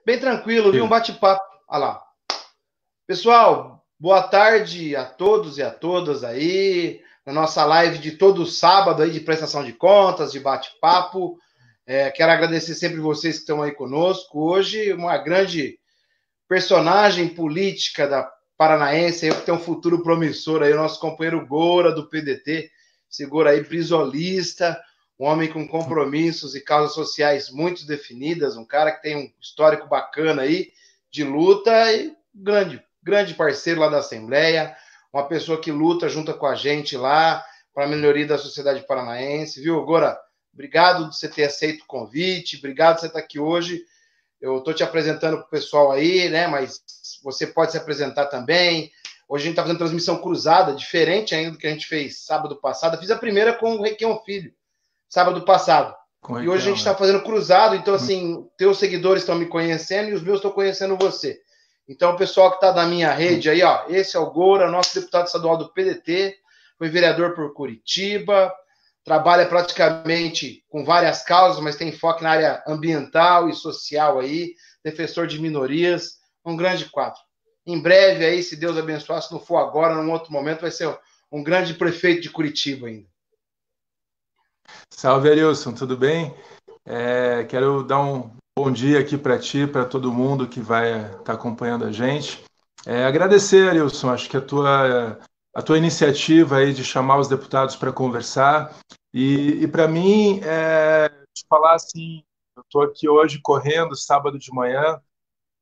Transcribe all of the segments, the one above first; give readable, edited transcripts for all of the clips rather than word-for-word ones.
bem tranquilo, viu? Um bate-papo. Olha lá. Pessoal, boa tarde a todos e a todas aí, na nossa live de todo sábado aí de prestação de contas, de bate-papo. Quero agradecer sempre vocês que estão aí conosco. Hoje, uma grande personagem política da Paranaense, aí, que tem um futuro promissor aí, o nosso companheiro Goura, do PDT, esse Goura aí, prisolista, um homem com compromissos e causas sociais muito definidas, um cara que tem um histórico bacana aí, de luta, e grande parceiro lá da Assembleia, uma pessoa que luta junto com a gente lá, para a melhoria da sociedade paranaense, viu, Goura? Obrigado de você ter aceito o convite, obrigado de você estar aqui hoje. Eu estou te apresentando para o pessoal aí, né? Mas você pode se apresentar também. Hoje a gente está fazendo transmissão cruzada, diferente ainda do que a gente fez sábado passado. Eu fiz a primeira com o Requião Filho, sábado passado. E hoje a gente está fazendo cruzado, então, assim, teus seguidores estão me conhecendo e os meus estão conhecendo você. Então, o pessoal que está na minha rede aí, ó, esse é o Goura, nosso deputado estadual do PDT, foi vereador por Curitiba, trabalha praticamente com várias causas, mas tem foco na área ambiental e social aí, defensor de minorias, um grande quadro. Em breve aí, se Deus abençoar, se não for agora, num outro momento, vai ser um grande prefeito de Curitiba ainda. Salve, Arilson, tudo bem? Quero dar um bom dia aqui para ti, para todo mundo que vai estar acompanhando a gente. Agradecer, Arilson, acho que a tua iniciativa aí de chamar os deputados para conversar e para mim, te falar assim, eu estou aqui hoje correndo, sábado de manhã,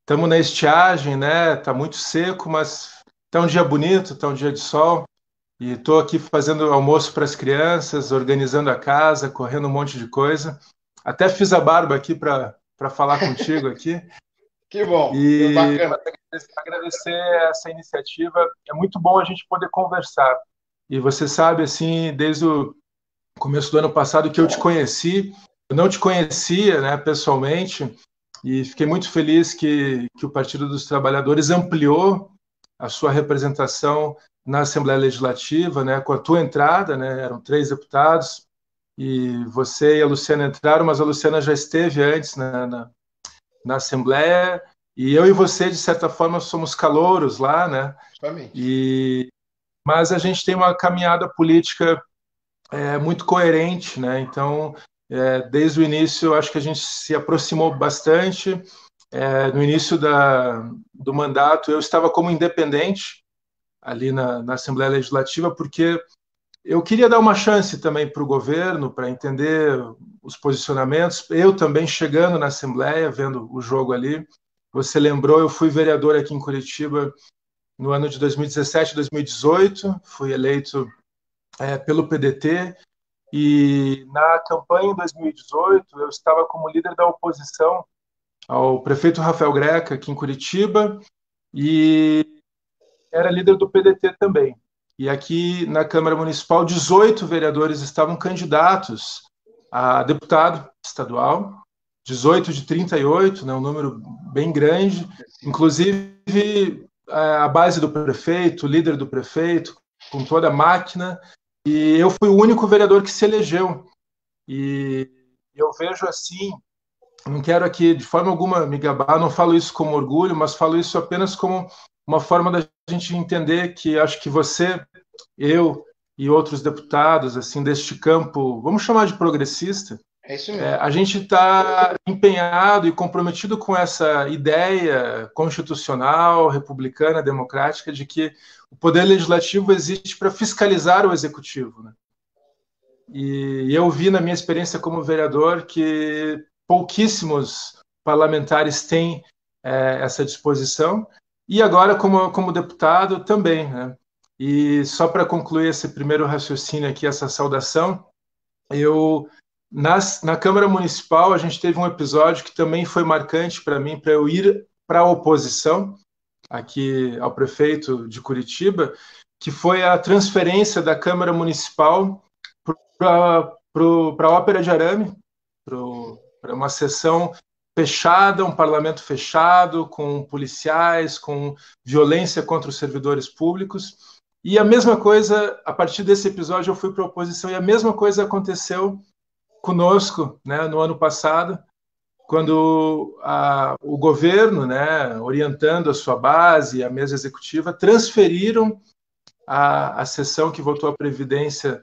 estamos na estiagem, né? Tá muito seco, mas tá um dia bonito, tá um dia de sol. E estou aqui fazendo almoço para as crianças, organizando a casa, correndo um monte de coisa. Até fiz a barba aqui para falar contigo aqui. Que bom, e bacana. Agradecer essa iniciativa. É muito bom a gente poder conversar. E você sabe, assim, desde o começo do ano passado que eu te conheci, eu não te conhecia, né, pessoalmente, e fiquei muito feliz que o Partido dos Trabalhadores ampliou a sua representação na Assembleia Legislativa, né, com a tua entrada, né, eram 3 deputados, e você e a Luciana entraram, mas a Luciana já esteve antes na Assembleia, e eu e você, de certa forma, somos calouros lá, né, mas a gente tem uma caminhada política muito coerente, né, então, desde o início, acho que a gente se aproximou bastante. No início do mandato, eu estava como independente, ali na Assembleia Legislativa, porque eu queria dar uma chance também para o governo, para entender os posicionamentos. Eu também chegando na Assembleia, vendo o jogo ali. Você lembrou, eu fui vereador aqui em Curitiba no ano de 2017, 2018, fui eleito pelo PDT, e na campanha em 2018 eu estava como líder da oposição ao prefeito Rafael Greca, aqui em Curitiba, e era líder do PDT também. E aqui na Câmara Municipal, 18 vereadores estavam candidatos a deputado estadual, 18 de 38, né, um número bem grande, inclusive a base do prefeito, o líder do prefeito, com toda a máquina, e eu fui o único vereador que se elegeu. E eu vejo assim, não quero aqui de forma alguma me gabar, não falo isso como orgulho, mas falo isso apenas como uma forma da gente entender que acho que você, eu e outros deputados assim deste campo, vamos chamar de progressista, isso mesmo. A gente está empenhado e comprometido com essa ideia constitucional, republicana, democrática, de que o poder legislativo existe para fiscalizar o executivo, né? E eu vi na minha experiência como vereador que pouquíssimos parlamentares têm essa disposição, e agora como deputado também, né? E só para concluir esse primeiro raciocínio aqui, essa saudação, na Câmara Municipal a gente teve um episódio que também foi marcante para mim, para eu ir para a oposição aqui ao prefeito de Curitiba, que foi a transferência da Câmara Municipal para a Ópera de Arame, para uma sessão fechada, um parlamento fechado, com policiais, com violência contra os servidores públicos. E a mesma coisa, a partir desse episódio, eu fui para a oposição, e a mesma coisa aconteceu conosco, né, no ano passado, quando o governo, né, orientando a sua base, a mesa executiva, transferiram a sessão que votou a Previdência,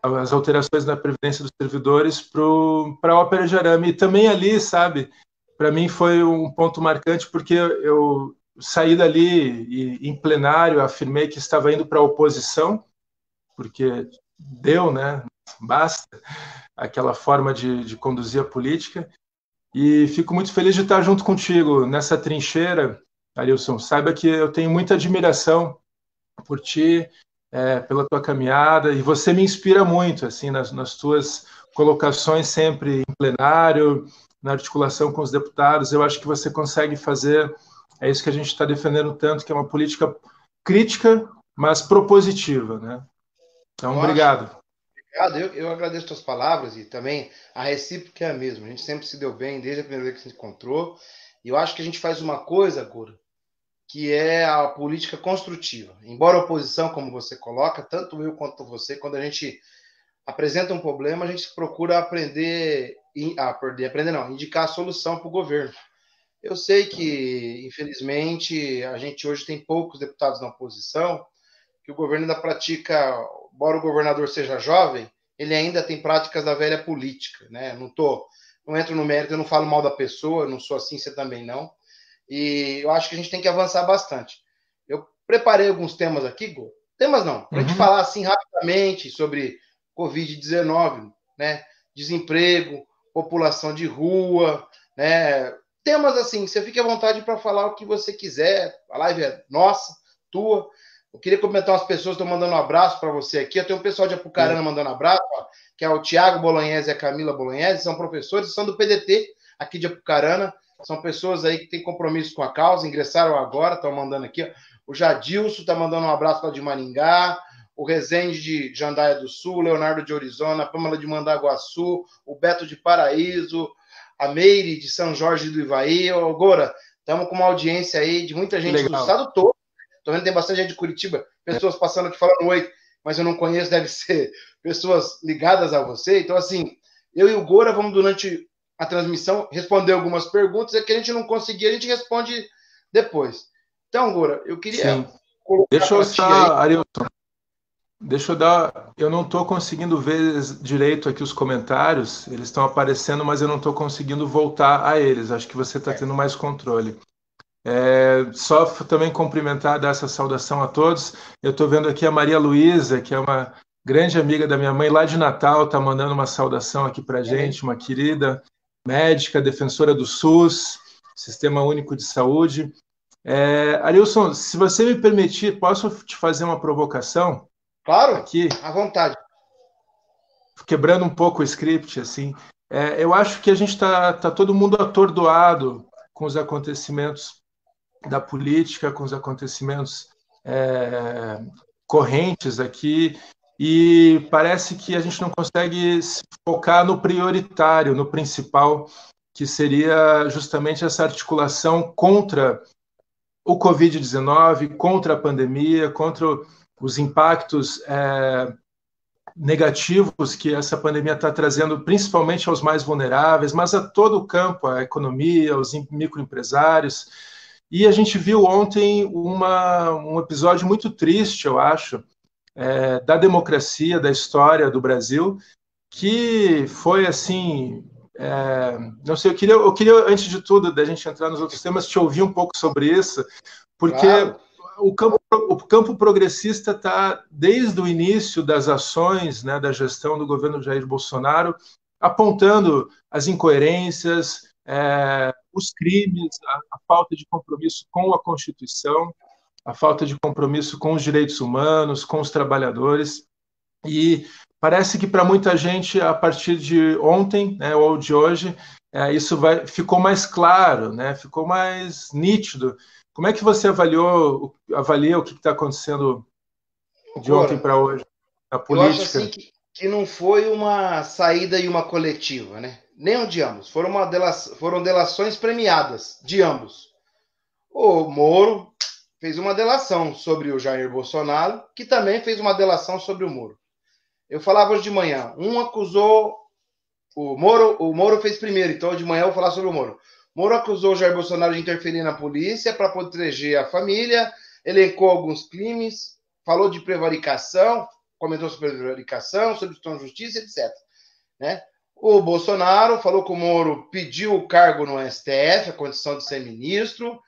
as alterações na Previdência dos servidores para a Ópera de Arame. E também ali, sabe, para mim foi um ponto marcante, porque eu saí dali e, em plenário, afirmei que estava indo para a oposição, porque deu, né, basta aquela forma de conduzir a política. E fico muito feliz de estar junto contigo nessa trincheira, Arilson. Saiba que eu tenho muita admiração por ti, pela tua caminhada, e você me inspira muito, assim, nas tuas colocações sempre em plenário, na articulação com os deputados. Eu acho que você consegue fazer, é isso que a gente está defendendo tanto, que é uma política crítica, mas propositiva, né? Então, Eu acho. obrigado. Obrigado, eu agradeço as tuas palavras e também a recíproca é a mesma. A gente sempre se deu bem desde a primeira vez que se encontrou. E eu acho que a gente faz uma coisa, agora, que é a política construtiva. Embora a oposição, como você coloca, tanto eu quanto você, quando a gente apresenta um problema, a gente procura aprender não, indicar a solução para o governo. Eu sei que, infelizmente, a gente hoje tem poucos deputados na oposição, que o governo ainda pratica, embora o governador seja jovem, ele ainda tem práticas da velha política, né? Não entro no mérito, eu não falo mal da pessoa, eu não sou assim, você também não. E eu acho que a gente tem que avançar bastante. Eu preparei alguns temas aqui, Gô. Temas não, para a gente falar assim rapidamente sobre Covid-19, né? Desemprego, população de rua, né? Temas assim, você fique à vontade para falar o que você quiser. A live é nossa, tua. Eu queria comentar umas pessoas que estão mandando um abraço para você aqui. Eu tenho um pessoal de Apucarana mandando abraço, ó, que é o Tiago Bolognese e a Camila Bolognese, são professores, são do PDT aqui de Apucarana. São pessoas aí que têm compromisso com a causa, ingressaram agora, estão mandando aqui. Ó. O Jadilson está mandando um abraço lá de Maringá, o Rezende de Jandaia do Sul, Leonardo de Orizona, a Pâmela de Mandaguaçu, o Beto de Paraíso, a Meire de São Jorge do Ivaí. Ô, Gora, estamos com uma audiência aí de muita gente do estado todo. Estou vendo que tem bastante gente de Curitiba, pessoas passando aqui falando oi, mas eu não conheço, deve ser pessoas ligadas a você. Então, assim, eu e o Gora vamos, durante a transmissão, responder algumas perguntas, é que a gente não conseguir, a gente responde depois. Então, Gora, eu queria colocar. Deixa eu só, Arilton, deixa eu dar. Eu não estou conseguindo ver direito aqui os comentários, eles estão aparecendo, mas eu não estou conseguindo voltar a eles. Acho que você está tendo mais controle. Só também cumprimentar, dar essa saudação a todos. Eu estou vendo aqui a Maria Luísa, que é uma grande amiga da minha mãe lá de Natal, está mandando uma saudação aqui para a gente, uma querida médica, defensora do SUS, Sistema Único de Saúde. Arilson, se você me permitir, posso te fazer uma provocação? Claro, aqui, à vontade. Quebrando um pouco o script, assim. Eu acho que a gente está todo mundo atordoado com os acontecimentos da política, com os acontecimentos correntes aqui, e parece que a gente não consegue se focar no prioritário, no principal, que seria justamente essa articulação contra o Covid-19, contra a pandemia, contra os impactos negativos que essa pandemia está trazendo, principalmente aos mais vulneráveis, mas a todo o campo, a economia, os microempresários. E a gente viu ontem um episódio muito triste, eu acho, da democracia, da história do Brasil, que foi assim, não sei, eu queria, antes de tudo, da gente entrar nos outros temas, te ouvir um pouco sobre isso, porque claro, o campo progressista está, desde o início das ações, né, da gestão do governo Jair Bolsonaro, apontando as incoerências, os crimes, a falta de compromisso com a Constituição, a falta de compromisso com os direitos humanos, com os trabalhadores. E parece que para muita gente, a partir de ontem, né, ou de hoje, isso ficou mais claro, né, ficou mais nítido. Como é que você avalia o que está acontecendo de ontem para hoje na política? Eu acho assim que não foi uma saída e uma coletiva, né? Nem de ambos. Foram delações premiadas de ambos. O Moro fez uma delação sobre o Jair Bolsonaro, que também fez uma delação sobre o Moro. Eu falava hoje de manhã, um acusou O Moro fez primeiro, então de manhã eu vou falar sobre o Moro. Moro acusou o Jair Bolsonaro de interferir na polícia para proteger a família, elencou alguns crimes, falou de prevaricação, comentou sobre prevaricação, sobre obstrução de justiça, etc. Né? O Bolsonaro falou que o Moro pediu o cargo no STF, a condição de ser ministro,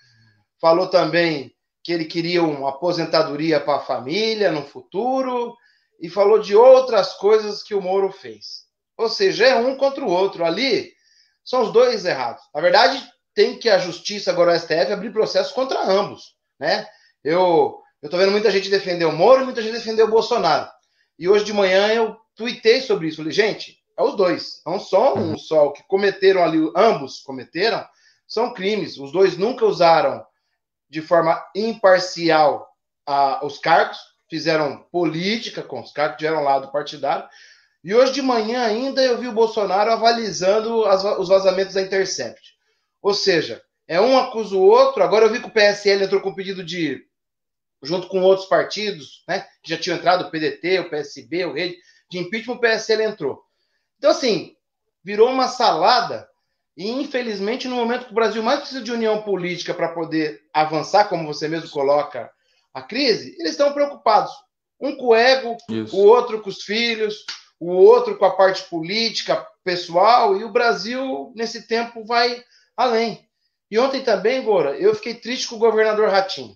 falou também que ele queria uma aposentadoria para a família no futuro, e falou de outras coisas que o Moro fez. Ou seja, é um contra o outro. Ali são os dois errados. Na verdade, tem que a justiça, agora o STF, abrir processo contra ambos. Né? Eu estou vendo muita gente defender o Moro e muita gente defender o Bolsonaro. E hoje de manhã eu tuitei sobre isso. Falei, gente, é os dois. Não só um só. O que cometeram ali, ambos cometeram, são crimes. Os dois nunca usaram de forma imparcial os cargos, fizeram política com os cargos, tiveram lado partidário. E hoje de manhã ainda eu vi o Bolsonaro avalizando os vazamentos da Intercept. Ou seja, um acusa o outro. Agora eu vi que o PSL entrou com pedido de, junto com outros partidos, né, que já tinham entrado, o PDT, o PSB, o Rede, de impeachment, o PSL entrou. Então, assim, virou uma salada. E, infelizmente, no momento que o Brasil mais precisa de união política para poder avançar, como você mesmo coloca, a crise, eles estão preocupados. Um com o ego, o outro com os filhos, o outro com a parte política, pessoal, e o Brasil, nesse tempo, vai além. E ontem também, Gora, eu fiquei triste com o governador Ratinho.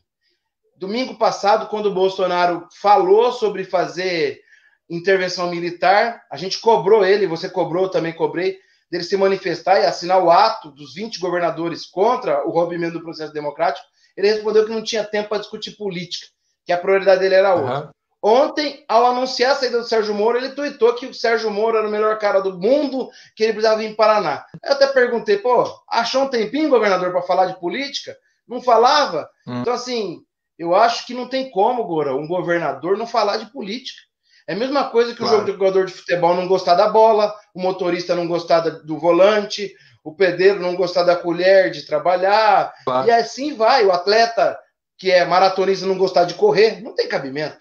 Domingo passado, quando o Bolsonaro falou sobre fazer intervenção militar, a gente cobrou ele, você cobrou, eu também cobrei, dele se manifestar e assinar o ato dos 20 governadores contra o rompimento do processo democrático. Ele respondeu que não tinha tempo para discutir política, que a prioridade dele era outra. Ontem, ao anunciar a saída do Sérgio Moro, ele tuitou que o Sérgio Moro era o melhor cara do mundo, que ele precisava vir em Paraná. Eu até perguntei, achou um tempinho, governador, para falar de política? Não falava? Então, assim, eu acho que não tem como, Gora, um governador não falar de política. É a mesma coisa que o jogador de futebol não gostar da bola, o motorista não gostar do volante, o pedreiro não gostar da colher de trabalhar, e assim vai. O atleta que é maratonista não gostar de correr, não tem cabimento.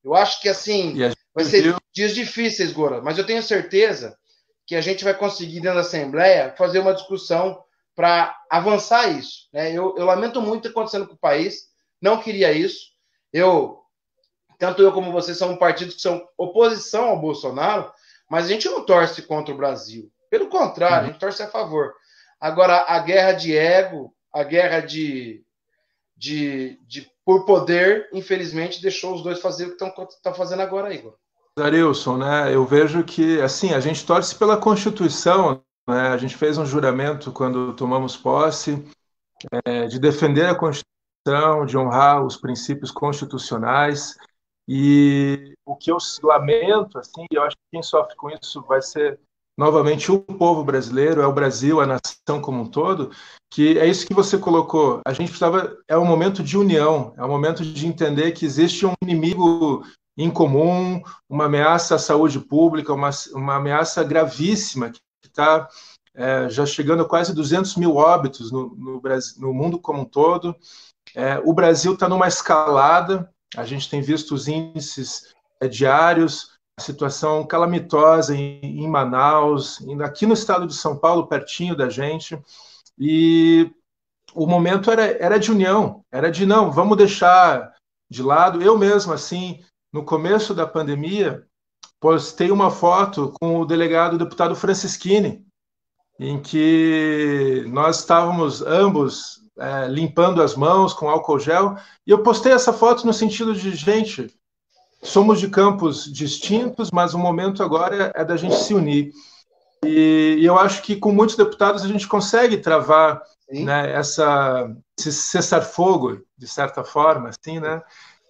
Eu acho que assim, vai ser dias difíceis, Gora, mas eu tenho certeza que a gente vai conseguir, dentro da Assembleia, fazer uma discussão para avançar isso. Né? Eu lamento muito o que está acontecendo com o país, não queria isso. Tanto eu como você são partidos que são oposição ao Bolsonaro, mas a gente não torce contra o Brasil. Pelo contrário, a gente torce a favor. Agora, a guerra de ego, a guerra por poder, infelizmente, deixou os dois fazer o que estão fazendo agora, Igor. Arilson, né? Eu vejo que, assim, a gente torce pela Constituição, né? A gente fez um juramento quando tomamos posse, de defender a Constituição, de honrar os princípios constitucionais. E o que eu lamento, assim, eu acho que quem sofre com isso vai ser novamente o povo brasileiro, é o Brasil, a nação como um todo, que é isso que você colocou. A gente precisava, é um momento de união, é um momento de entender que existe um inimigo em comum, uma ameaça à saúde pública, uma ameaça gravíssima que está já chegando a quase 200 mil óbitos no Brasil, no mundo como um todo. O Brasil está numa escalada. A gente tem visto os índices diários, a situação calamitosa em Manaus, aqui no estado de São Paulo, pertinho da gente, e o momento era de união, era de não, vamos deixar de lado. Eu mesmo, assim, no começo da pandemia, postei uma foto com o delegado, o deputado Francisquini, em que nós estávamos ambos limpando as mãos com álcool gel, e eu postei essa foto no sentido de, gente, somos de campos distintos, mas o momento agora é da gente se unir. E eu acho que com muitos deputados a gente consegue travar, né, esse cessar-fogo, de certa forma, assim, né,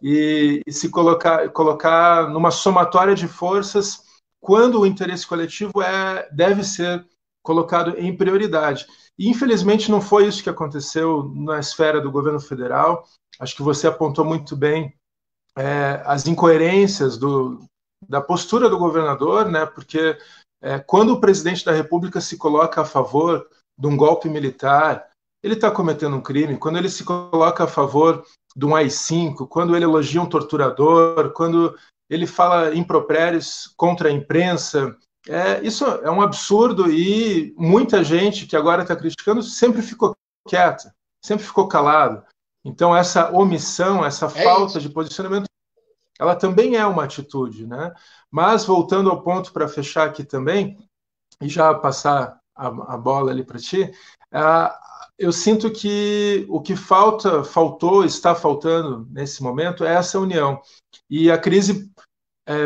e se colocar numa somatória de forças quando o interesse coletivo deve ser colocado em prioridade. E, infelizmente, não foi isso que aconteceu na esfera do governo federal. Acho que você apontou muito bem as incoerências da postura do governador, né? Porque quando o presidente da República se coloca a favor de um golpe militar, ele está cometendo um crime. Quando ele se coloca a favor de um AI-5, quando ele elogia um torturador, quando ele fala impropérios contra a imprensa, Isso é um absurdo e muita gente que agora está criticando sempre ficou quieta, sempre ficou calado. Então, essa omissão, essa falta de posicionamento, ela também é uma atitude, né? Mas, voltando ao ponto para fechar aqui também, e já passar a bola ali para ti, eu sinto que o que faltou, está faltando nesse momento é essa união. E a crise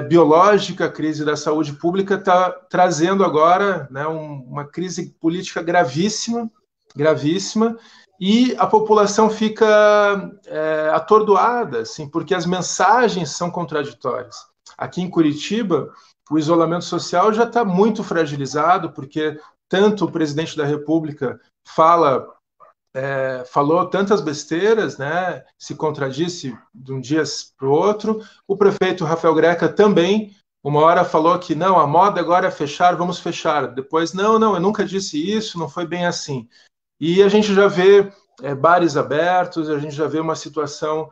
biológica, a crise da saúde pública está trazendo agora, né, uma crise política gravíssima, gravíssima, e a população fica atordoada, assim, porque as mensagens são contraditórias. Aqui em Curitiba, o isolamento social já está muito fragilizado, porque tanto o presidente da República falou tantas besteiras, né, se contradisse de um dia para o outro. O prefeito Rafael Greca também, uma hora falou que não, a moda agora é fechar, vamos fechar. Depois, não, eu nunca disse isso, não foi bem assim. E a gente já vê bares abertos, a gente já vê uma situação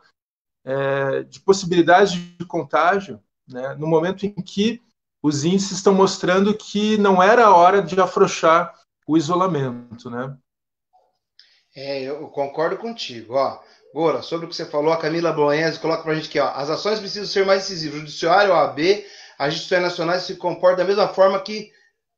de possibilidade de contágio, né, no momento em que os índices estão mostrando que não era a hora de afrouxar o isolamento, né? Eu concordo contigo. Gora, sobre o que você falou, a Camila Boense coloca pra gente aqui, as ações precisam ser mais decisivas. O Judiciário, a OAB, as instituições nacionais se comportam da mesma forma que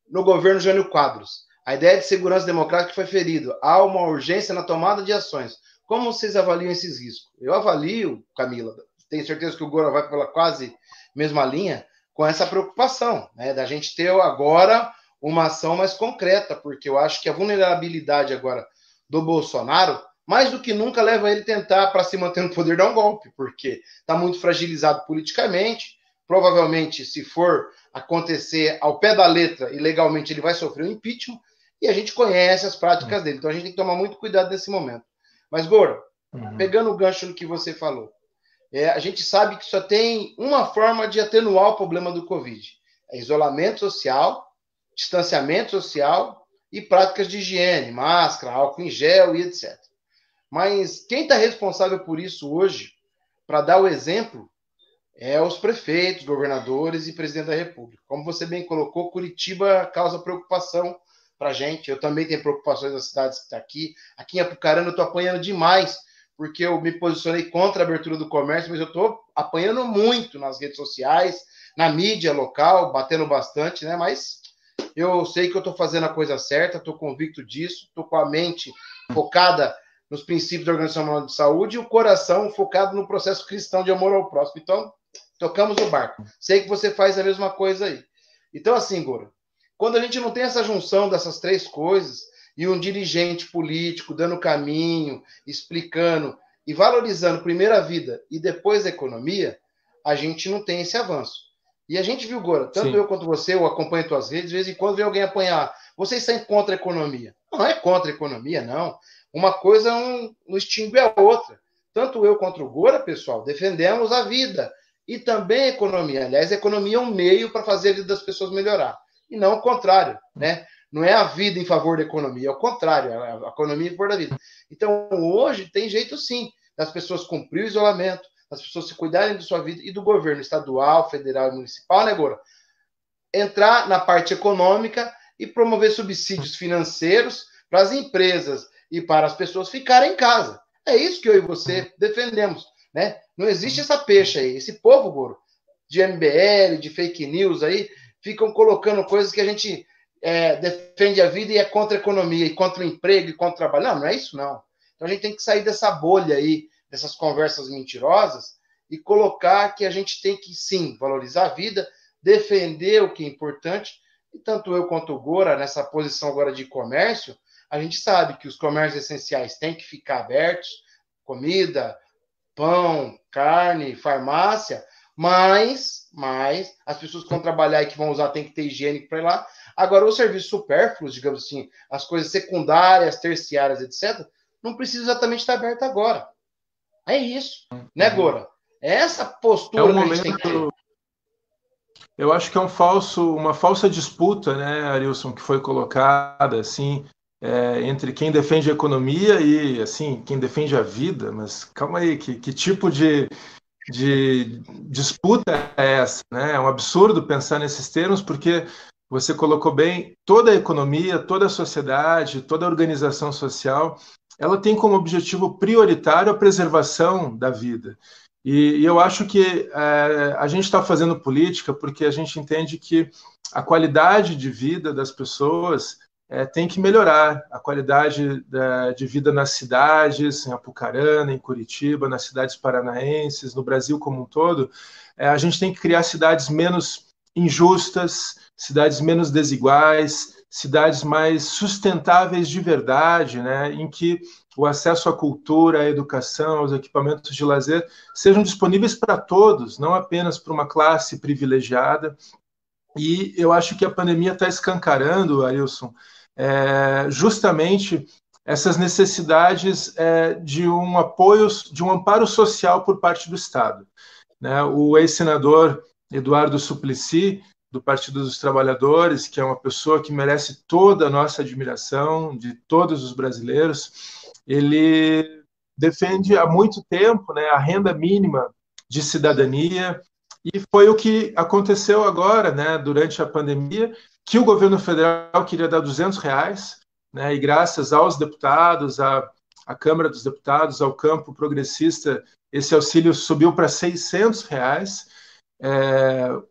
no governo Jânio Quadros. A ideia de segurança democrática foi ferida. Há uma urgência na tomada de ações. Como vocês avaliam esses riscos? Eu avalio, Camila, tenho certeza que o Gora vai pela quase mesma linha, com essa preocupação, né, da gente ter agora uma ação mais concreta, porque eu acho que a vulnerabilidade agora do Bolsonaro, mais do que nunca, leva ele a tentar, para se manter no poder, dar um golpe, porque está muito fragilizado politicamente, provavelmente, se for acontecer ao pé da letra e legalmente, ele vai sofrer um impeachment, e a gente conhece as práticas dele, então a gente tem que tomar muito cuidado nesse momento. Mas, Gora, pegando o gancho no que você falou, a gente sabe que só tem uma forma de atenuar o problema do Covid, é isolamento social, distanciamento social e práticas de higiene, máscara, álcool em gel e etc. Mas quem está responsável por isso hoje, para dar o exemplo, é os prefeitos, governadores e presidente da República. Como você bem colocou, Curitiba causa preocupação para a gente. Eu também tenho preocupações das cidades que estão aqui. Aqui em Apucarana eu estou apanhando demais, porque eu me posicionei contra a abertura do comércio, mas eu estou apanhando muito nas redes sociais, na mídia local, batendo bastante, né? Mas eu sei que eu estou fazendo a coisa certa, estou convicto disso, estou com a mente focada nos princípios da Organização Mundial de Saúde e o coração focado no processo cristão de amor ao próximo. Então, tocamos o barco. Sei que você faz a mesma coisa aí. Então, assim, Gora, quando a gente não tem essa junção dessas três coisas e um dirigente político dando caminho, explicando e valorizando primeiro a vida e depois a economia, a gente não tem esse avanço. E a gente viu, Gora, tanto Sim. eu quanto você, eu acompanho tuas redes, de vez em quando vem alguém apanhar. Vocês são contra a economia. Não é contra a economia, não. Uma coisa não extingue a outra. Tanto eu quanto o Gora, pessoal, defendemos a vida e também a economia. Aliás, a economia é um meio para fazer a vida das pessoas melhorar. E não o contrário, né? Não é a vida em favor da economia, é o contrário, é a economia em favor da vida. Então, hoje, tem jeito sim das pessoas cumprir o isolamento, das pessoas se cuidarem de sua vida e do governo estadual, federal e municipal, né, Gora? Entrar na parte econômica e promover subsídios financeiros para as empresas e para as pessoas ficarem em casa. É isso que eu e você defendemos, né? Não existe essa peixe aí. Esse povo, Goro, de MBL, de fake news aí, ficam colocando coisas que a gente defende a vida e é contra a economia, e contra o emprego, e contra o trabalho. Não, não é isso, não. Então a gente tem que sair dessa bolha aí, dessas conversas mentirosas, e colocar que a gente tem que, sim, valorizar a vida, defender o que é importante, e tanto eu quanto o Gora, nessa posição agora de comércio, a gente sabe que os comércios essenciais têm que ficar abertos, comida, pão, carne, farmácia, mas as pessoas que vão trabalhar e que vão usar tem que ter higiene para ir lá. Agora, os serviços supérfluos, digamos assim, as coisas secundárias, terciárias, etc., não precisa exatamente estar aberto agora. É isso, né, Gora? É essa postura que a gente tem que ter. Eu acho que é uma falsa disputa, né, Arilson, que foi colocada, assim, entre quem defende a economia e, assim, quem defende a vida. Mas calma aí, que tipo de disputa é essa, né? É um absurdo pensar nesses termos, porque você colocou bem, toda a economia, toda a sociedade, toda a organização social, ela tem como objetivo prioritário a preservação da vida. E eu acho que a gente está fazendo política porque a gente entende que a qualidade de vida das pessoas tem que melhorar. A qualidade de vida nas cidades, em Apucarana, em Curitiba, nas cidades paranaenses, no Brasil como um todo, a gente tem que criar cidades menos injustas, cidades menos desiguais, cidades mais sustentáveis de verdade, né, em que o acesso à cultura, à educação, aos equipamentos de lazer sejam disponíveis para todos, não apenas para uma classe privilegiada. E eu acho que a pandemia está escancarando, Arilson, justamente essas necessidades de um apoio, de um amparo social por parte do Estado. Né? O ex-senador Eduardo Suplicy, do Partido dos Trabalhadores, que é uma pessoa que merece toda a nossa admiração, de todos os brasileiros, ele defende há muito tempo, né, a renda mínima de cidadania, e foi o que aconteceu agora, né, durante a pandemia, que o governo federal queria dar R$200, né, e graças aos deputados, à Câmara dos Deputados, ao campo progressista, esse auxílio subiu para R$600,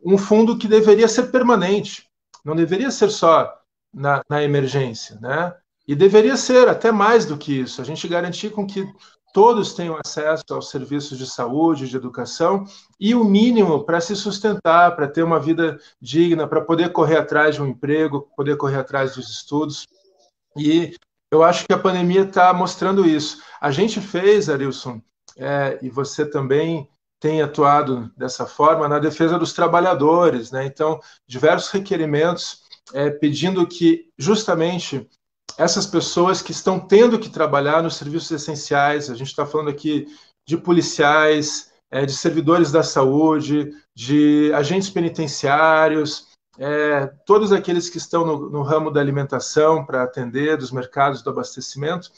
um fundo que deveria ser permanente, não deveria ser só na emergência, né? E deveria ser até mais do que isso, a gente garantir com que todos tenham acesso aos serviços de saúde, de educação, e o mínimo para se sustentar, para ter uma vida digna, para poder correr atrás de um emprego, poder correr atrás dos estudos. E eu acho que a pandemia está mostrando isso. A gente fez, Arilson, e você também tem atuado dessa forma na defesa dos trabalhadores, né? Então, diversos requerimentos pedindo que justamente essas pessoas que estão tendo que trabalhar nos serviços essenciais, a gente está falando aqui de policiais, de servidores da saúde, de agentes penitenciários, todos aqueles que estão no ramo da alimentação para atender, dos mercados do abastecimento,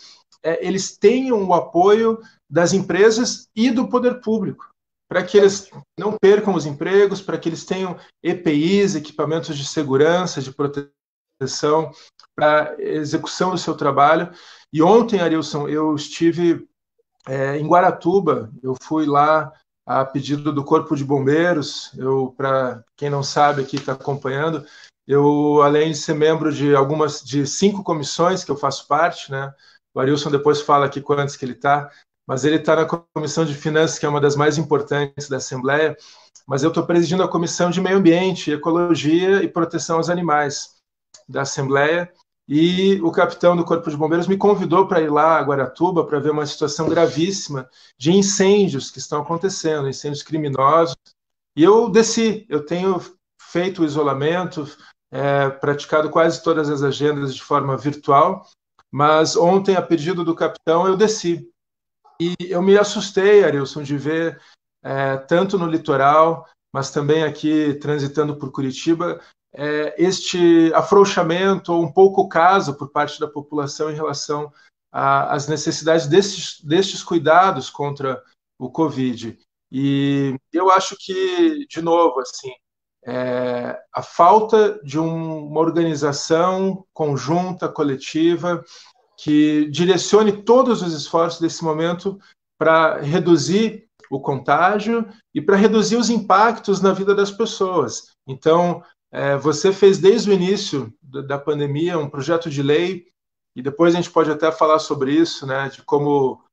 eles tenham o apoio das empresas e do poder público, para que eles não percam os empregos, para que eles tenham EPIs, equipamentos de segurança, de proteção, para execução do seu trabalho. E ontem, Arilson, eu estive em Guaratuba, eu fui lá a pedido do Corpo de Bombeiros, para quem não sabe aqui está acompanhando, eu, além de ser membro de 5 comissões que eu faço parte, né? O Arilson depois fala aqui quantos que ele está, mas ele está na Comissão de Finanças, que é uma das mais importantes da Assembleia, mas eu estou presidindo a Comissão de Meio Ambiente, Ecologia e Proteção aos Animais da Assembleia, e o capitão do Corpo de Bombeiros me convidou para ir lá a Guaratuba para ver uma situação gravíssima de incêndios que estão acontecendo, incêndios criminosos, e eu desci, eu tenho feito o isolamento, praticado quase todas as agendas de forma virtual, mas ontem, a pedido do capitão, eu desci. E eu me assustei, Arilson, de ver, tanto no litoral, mas também aqui transitando por Curitiba, este afrouxamento ou um pouco caso por parte da população em relação às necessidades destes cuidados contra o Covid. E eu acho que, de novo, assim, a falta de uma organização conjunta, coletiva, que direcione todos os esforços desse momento para reduzir o contágio e para reduzir os impactos na vida das pessoas. Então, você fez desde o início da pandemia um projeto de lei, e depois a gente pode até falar sobre isso, né, de como,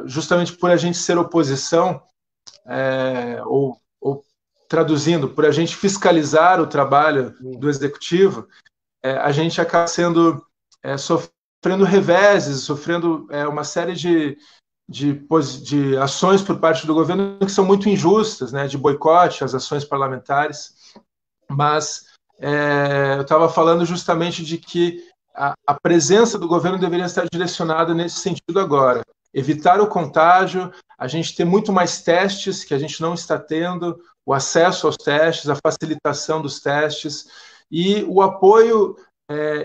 justamente por a gente ser oposição, ou traduzindo, por a gente fiscalizar o trabalho do executivo, a gente acaba sofrendo reveses, sofrendo uma série de ações por parte do governo que são muito injustas, né, de boicote às ações parlamentares. Mas eu estava falando justamente de que a presença do governo deveria estar direcionada nesse sentido agora. Evitar o contágio, a gente ter muito mais testes que a gente não está tendo, o acesso aos testes, a facilitação dos testes e o apoio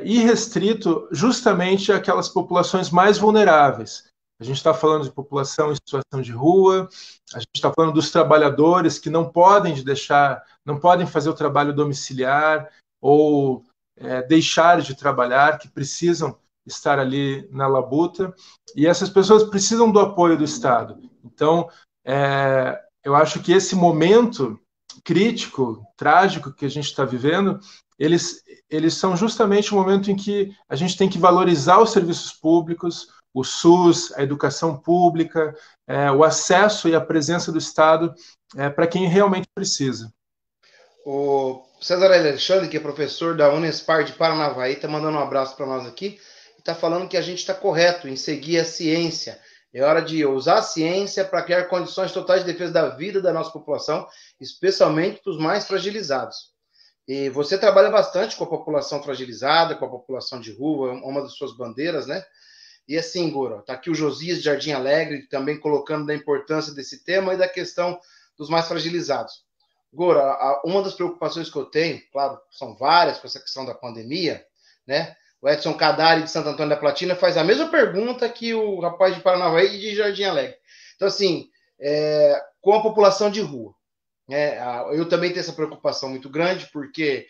irrestrito justamente àquelas populações mais vulneráveis. A gente está falando de população em situação de rua, a gente está falando dos trabalhadores que não podem fazer o trabalho domiciliar, ou deixar de trabalhar, que precisam estar ali na labuta, e essas pessoas precisam do apoio do Estado. Então, eu acho que esse momento crítico, trágico que a gente está vivendo, eles são justamente o momento em que a gente tem que valorizar os serviços públicos, o SUS, a educação pública, o acesso e a presença do Estado para quem realmente precisa. O César Alexandre, que é professor da Unespar de Paranavaí, está mandando um abraço para nós aqui e está falando que a gente está correto em seguir a ciência. É hora de usar a ciência para criar condições totais de defesa da vida da nossa população, especialmente para os mais fragilizados. E você trabalha bastante com a população fragilizada, com a população de rua, uma das suas bandeiras, né? E assim, Gora, está aqui o Josias de Jardim Alegre também colocando da importância desse tema e da questão dos mais fragilizados. Gora, uma das preocupações que eu tenho, claro, são várias com essa questão da pandemia, né? O Edson Cadari de Santo Antônio da Platina faz a mesma pergunta que o rapaz de Paranavaí e de Jardim Alegre. Então, assim, com a população de rua, né? Eu também tenho essa preocupação muito grande, porque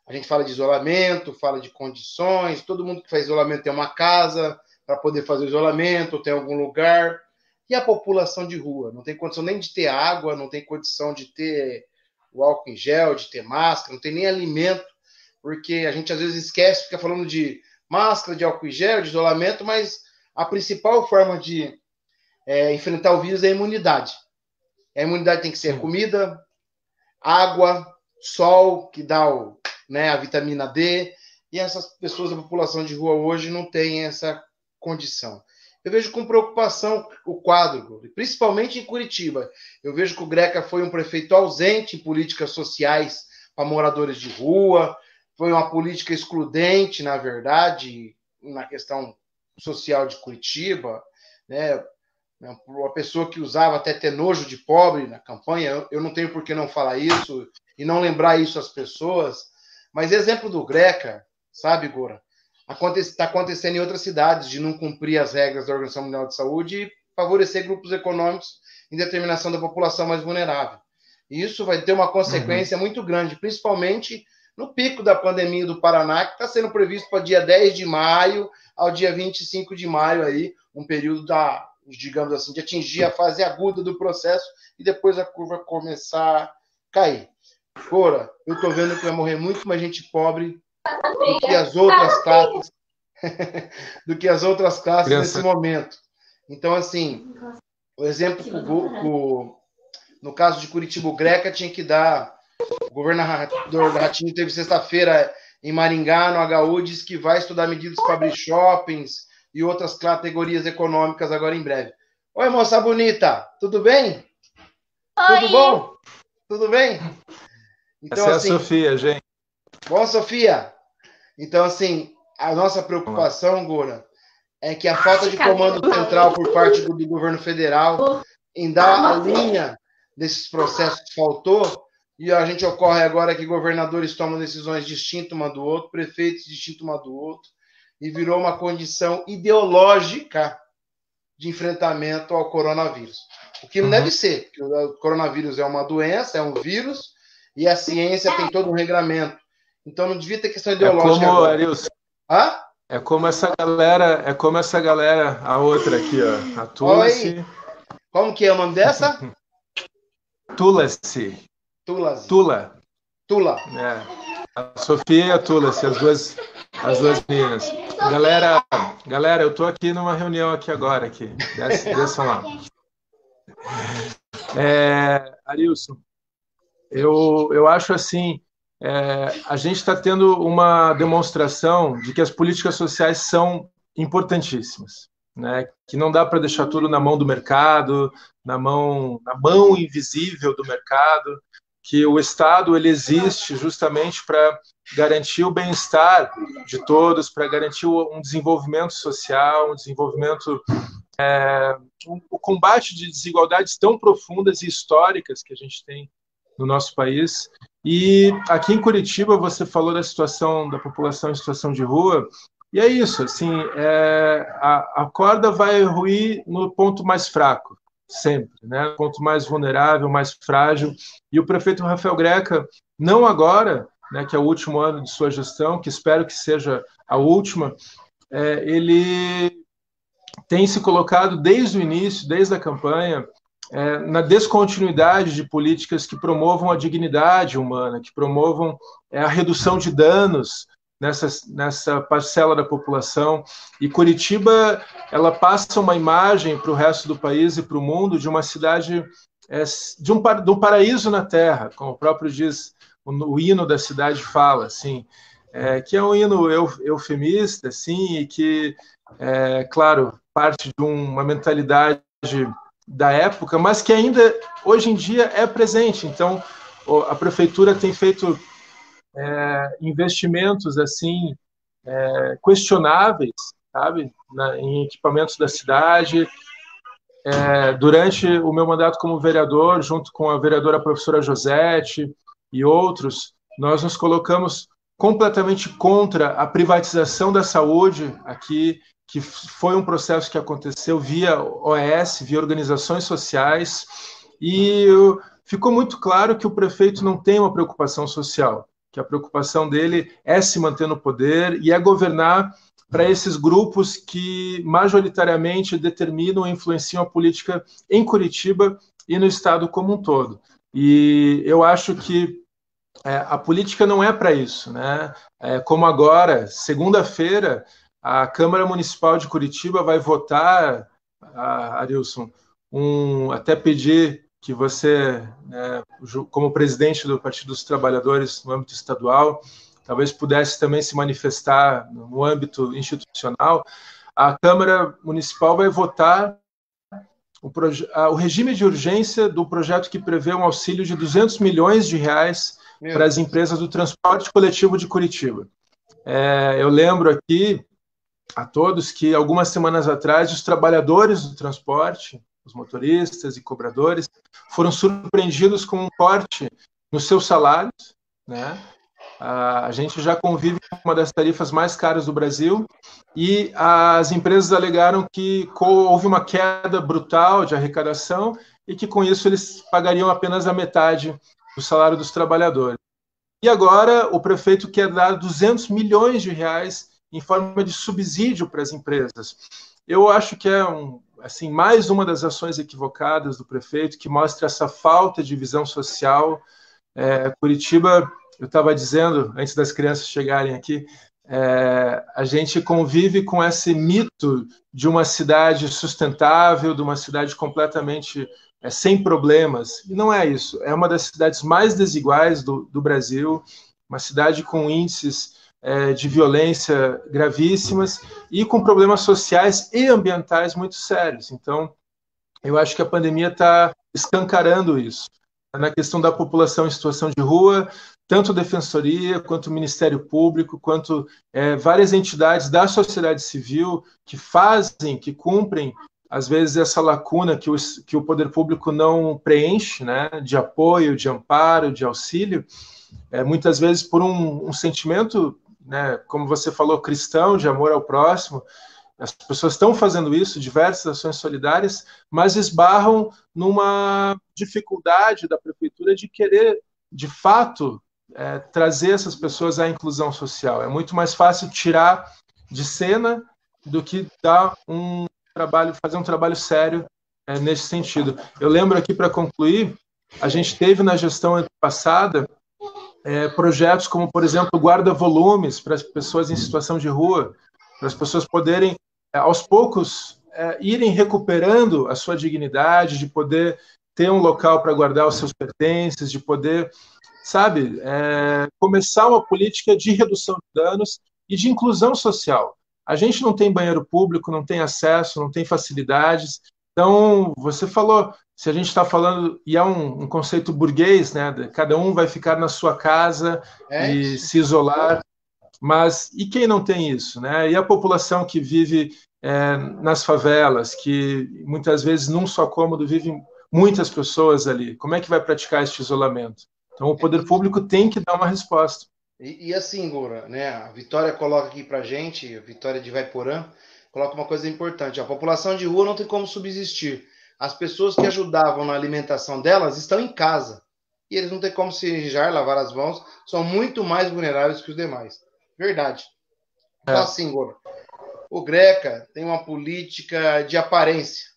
a gente fala de isolamento, fala de condições, todo mundo que faz isolamento tem uma casa para poder fazer isolamento, tem algum lugar. E a população de rua? Não tem condição nem de ter água, não tem condição de ter o álcool em gel, de ter máscara, não tem nem alimento, porque a gente às vezes esquece, fica falando de máscara, de álcool em gel, de isolamento, mas a principal forma de enfrentar o vírus é a imunidade. A imunidade tem que ser comida, água, sol, que dá a vitamina D, e essas pessoas da população de rua hoje não têm essa condição. Eu vejo com preocupação o quadro, principalmente em Curitiba. Eu vejo que o Greca foi um prefeito ausente em políticas sociais para moradores de rua, foi uma política excludente, na verdade, na questão social de Curitiba, né? Uma pessoa que usava até ter nojo de pobre na campanha, eu não tenho por que não falar isso e não lembrar isso às pessoas, mas exemplo do Greca, sabe, Gora? Está acontecendo em outras cidades de não cumprir as regras da Organização Mundial de Saúde e favorecer grupos econômicos em determinação da população mais vulnerável. E isso vai ter uma consequência muito grande, principalmente no pico da pandemia do Paraná, que está sendo previsto para dia 10 de maio ao dia 25 de maio, aí, um período digamos assim, de atingir a fase aguda do processo e depois a curva começar a cair. Gora, eu estou vendo que vai morrer muito mais gente pobre do que as outras classes nesse momento. Então, assim, o exemplo no caso de Curitiba, o Greca tinha que dar. O governador Ratinho teve sexta-feira em Maringá, no HU, disse que vai estudar medidas para abrir shoppings e outras categorias econômicas agora em breve. Oi, moça bonita, tudo bem? Oi. Tudo bom? Tudo bem? Então, essa é a Sofia, gente. Bom, Sofia? Então, assim, a nossa preocupação, Gora, é que a falta de comando central por parte do governo federal em dar a linha desses processos faltou, e a gente ocorre agora que governadores tomam decisões distintas uma do outro, prefeitos distintos uma do outro, e virou uma condição ideológica de enfrentamento ao coronavírus. O que não deve ser, porque o coronavírus é uma doença, é um vírus, e a ciência tem todo um regramento. Então não devia ter questão ideológica. Arilson, é como essa galera, a outra aqui, ó, a Tulasi. Como que é o nome dessa? Tulasi. Tula. A Sofia e a Tulasi, as duas meninas. Galera, eu tô aqui numa reunião aqui agora, desçam lá. Arilson, eu acho assim, a gente está tendo uma demonstração de que as políticas sociais são importantíssimas, né? Que não dá para deixar tudo na mão do mercado, na mão invisível do mercado, que o Estado ele existe justamente para garantir o bem-estar de todos, para garantir um desenvolvimento social, um desenvolvimento, o combate de desigualdades tão profundas e históricas que a gente tem no nosso país. E aqui em Curitiba você falou da situação da população em situação de rua, e é isso, assim, a corda vai ruir no ponto mais fraco, sempre, né? No ponto mais vulnerável, mais frágil. E o prefeito Rafael Greca, não agora, né, que é o último ano de sua gestão, que espero que seja a última, ele tem se colocado desde o início, desde a campanha, na descontinuidade de políticas que promovam a dignidade humana, que promovam a redução de danos nessa parcela da população. E Curitiba, ela passa uma imagem para o resto do país e para o mundo de uma cidade, de um paraíso na Terra, como o próprio diz, o hino da cidade fala, assim, que é um hino eufemista, assim, e que, claro, parte de uma mentalidade da época, mas que ainda hoje em dia é presente. Então, a prefeitura tem feito investimentos assim questionáveis, sabe, em equipamentos da cidade. Durante o meu mandato como vereador, junto com a vereadora professora Josete e outros, nós nos colocamos completamente contra a privatização da saúde aqui, que foi um processo que aconteceu via OS, via organizações sociais, e ficou muito claro que o prefeito não tem uma preocupação social, que a preocupação dele é se manter no poder e é governar para esses grupos que majoritariamente determinam e influenciam a política em Curitiba e no estado como um todo. E eu acho que a política não é para isso, né? Como agora, segunda-feira, a Câmara Municipal de Curitiba vai votar, Arilson, até pedir que você, né, como presidente do Partido dos Trabalhadores no âmbito estadual, talvez pudesse também se manifestar no âmbito institucional. A Câmara Municipal vai votar o regime de urgência do projeto que prevê um auxílio de R$200 milhões para as empresas do transporte coletivo de Curitiba. Eu lembro aqui a todos que algumas semanas atrás os trabalhadores do transporte, os motoristas e cobradores, foram surpreendidos com um corte nos seus salários, né? A gente já convive com uma das tarifas mais caras do Brasil e as empresas alegaram que houve uma queda brutal de arrecadação e que, com isso, eles pagariam apenas a metade do salário dos trabalhadores. E agora o prefeito quer dar R$200 milhões em forma de subsídio para as empresas. Eu acho que é assim, mais uma das ações equivocadas do prefeito, que mostra essa falta de visão social. Curitiba, eu estava dizendo, antes das crianças chegarem aqui, a gente convive com esse mito de uma cidade sustentável, de uma cidade completamente sem problemas. E não é isso. É uma das cidades mais desiguais do Brasil, uma cidade com índices de violência gravíssimas e com problemas sociais e ambientais muito sérios. Então, eu acho que a pandemia está escancarando isso. Na questão da população em situação de rua, tanto a Defensoria, quanto o Ministério Público, quanto várias entidades da sociedade civil que cumprem, às vezes, essa lacuna que o poder público não preenche, né, de apoio, de amparo, de auxílio, muitas vezes por um sentimento, né, como você falou, cristão, de amor ao próximo. As pessoas estão fazendo isso, diversas ações solidárias, mas esbarram numa dificuldade da prefeitura de querer, de fato, trazer essas pessoas à inclusão social. É muito mais fácil tirar de cena do que fazer um trabalho sério nesse sentido. Eu lembro aqui, para concluir, a gente teve na gestão passada projetos como, por exemplo, guarda-volumes para as pessoas em situação de rua, para as pessoas poderem, aos poucos, irem recuperando a sua dignidade, de poder ter um local para guardar os seus pertences, de poder, sabe, começar uma política de redução de danos e de inclusão social. A gente não tem banheiro público, não tem acesso, não tem facilidades. Então, você falou, se a gente está falando, e é um conceito burguês, né? Cada um vai ficar na sua casa e se isolar. Mas e quem não tem isso, né? E a população que vive nas favelas, que muitas vezes num só cômodo vivem muitas pessoas ali, como é que vai praticar este isolamento? Então o poder público tem que dar uma resposta. E assim, Gora, né? A Vitória coloca aqui pra gente, a Vitória de Vaiporã, coloca uma coisa importante: a população de rua não tem como subsistir. As pessoas que ajudavam na alimentação delas estão em casa. e eles não têm como se higienizar, lavar as mãos, são muito mais vulneráveis que os demais. Verdade. Então, assim, Goro, o Greca tem uma política de aparência,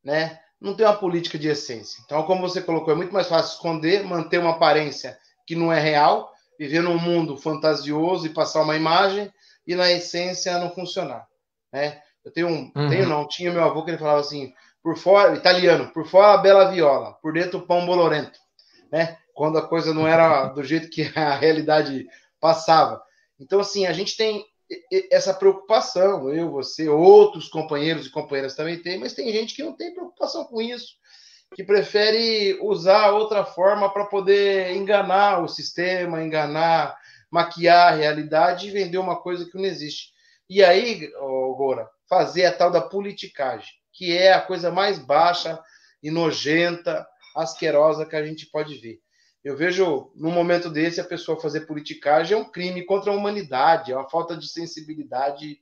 né? Não tem uma política de essência. Então, como você colocou, é muito mais fácil esconder, manter uma aparência que não é real, viver num mundo fantasioso e passar uma imagem, e na essência não funcionar, né? Eu tinha meu avô que ele falava assim, por fora, italiano, por fora a bela viola, por dentro o pão bolorento, né? Quando a coisa não era do jeito que a realidade passava. Então, assim, a gente tem essa preocupação, eu, você, outros companheiros e companheiras também tem, mas tem gente que não tem preocupação com isso, que prefere usar outra forma para poder enganar o sistema, maquiar a realidade e vender uma coisa que não existe. E aí, Gora, fazer a tal da politicagem, que é a coisa mais baixa e nojenta, asquerosa que a gente pode ver. Eu vejo, num momento desse, a pessoa fazer politicagem é um crime contra a humanidade, é uma falta de sensibilidade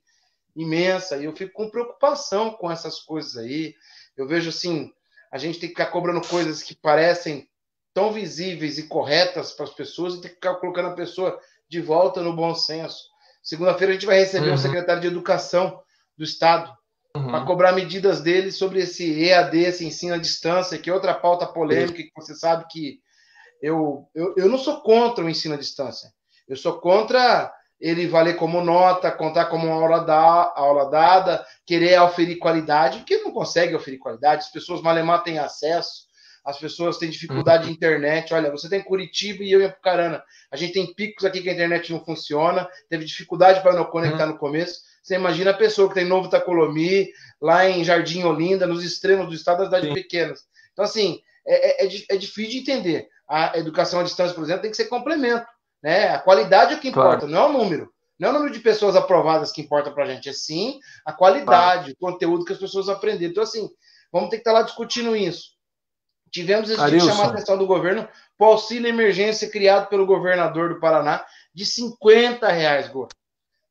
imensa, e eu fico com preocupação com essas coisas aí. Eu vejo, assim, a gente tem que ficar cobrando coisas que parecem tão visíveis e corretas para as pessoas e tem que ficar colocando a pessoa de volta no bom senso. Segunda-feira a gente vai receber um secretário de Educação do Estado para cobrar medidas dele sobre esse EAD, esse ensino à distância, que é outra pauta polêmica, que você sabe que eu não sou contra o ensino à distância. Eu sou contra ele valer como nota, contar como uma aula dada, querer oferir qualidade, porque não consegue oferir qualidade. As pessoas malemar têm acesso, as pessoas têm dificuldade de internet. Olha, você tem Curitiba e eu em Apucarana. A gente tem picos aqui que a internet não funciona, teve dificuldade para não conectar no começo. Você imagina a pessoa que tem Novo Tacolomi, lá em Jardim Olinda, nos extremos do estado, das cidades pequenas. Então, assim, é difícil de entender. A educação à distância, por exemplo, tem que ser complemento, né? A qualidade é o que importa, não é o número. Não é o número de pessoas aprovadas que importa para a gente, é sim a qualidade, o conteúdo que as pessoas aprenderam. Então, assim, vamos ter que estar lá discutindo isso. Tivemos esse dia que chamar a atenção do governo para o auxílio emergência criado pelo governador do Paraná de R$50, Gô.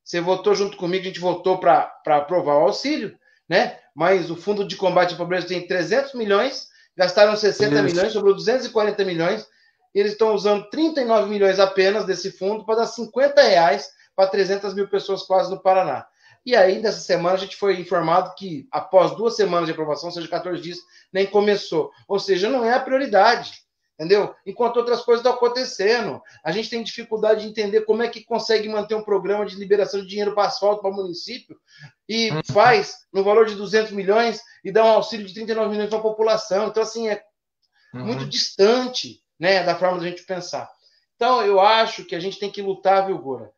Você votou junto comigo, a gente votou para aprovar o auxílio, né? Mas o Fundo de Combate à Pobreza tem 300 milhões, gastaram 60 milhões, sobrou 240 milhões, e eles estão usando 39 milhões apenas desse fundo para dar R$50 para 300 mil pessoas quase no Paraná. E aí, nessa semana, a gente foi informado que, após 2 semanas de aprovação, ou seja, 14 dias, nem começou. Ou seja, não é a prioridade, entendeu? Enquanto outras coisas estão acontecendo. A gente tem dificuldade de entender como é que consegue manter um programa de liberação de dinheiro para asfalto para o município e faz no valor de 200 milhões e dá um auxílio de 39 milhões para a população. Então, assim, é muito distante, né, da forma da gente pensar. Então, eu acho que a gente tem que lutar, viu, Gora?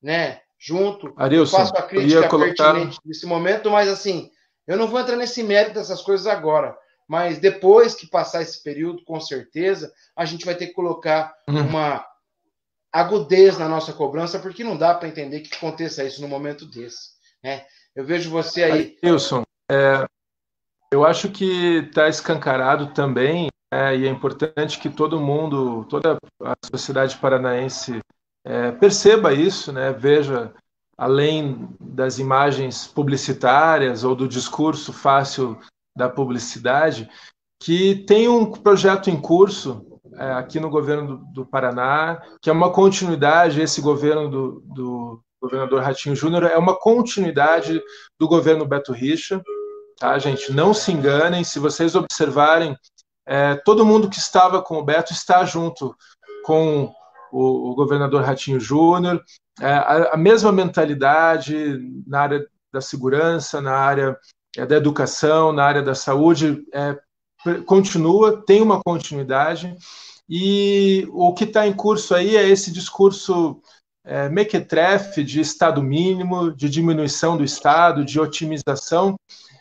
Né? Junto. Arilson, faço a crítica pertinente nesse momento, mas, assim, eu não vou entrar nesse mérito dessas coisas agora. Mas depois que passar esse período, com certeza, a gente vai ter que colocar uma agudez na nossa cobrança, porque não dá para entender que aconteça isso num momento desse, né? Eu vejo você aí... Wilson, eu acho que está escancarado também, e é importante que todo mundo, toda a sociedade paranaense perceba isso, né? Veja, além das imagens publicitárias ou do discurso fácil da publicidade, que tem um projeto em curso aqui no governo do Paraná, que é uma continuidade, esse governo do governador Ratinho Júnior é uma continuidade do governo Beto Richa, tá, gente? Não se enganem, se vocês observarem, todo mundo que estava com o Beto está junto com o governador Ratinho Júnior, a mesma mentalidade na área da segurança, na área da educação, na área da saúde, continua, tem uma continuidade, e o que está em curso aí é esse discurso mequetrefe de Estado mínimo, de diminuição do Estado, de otimização,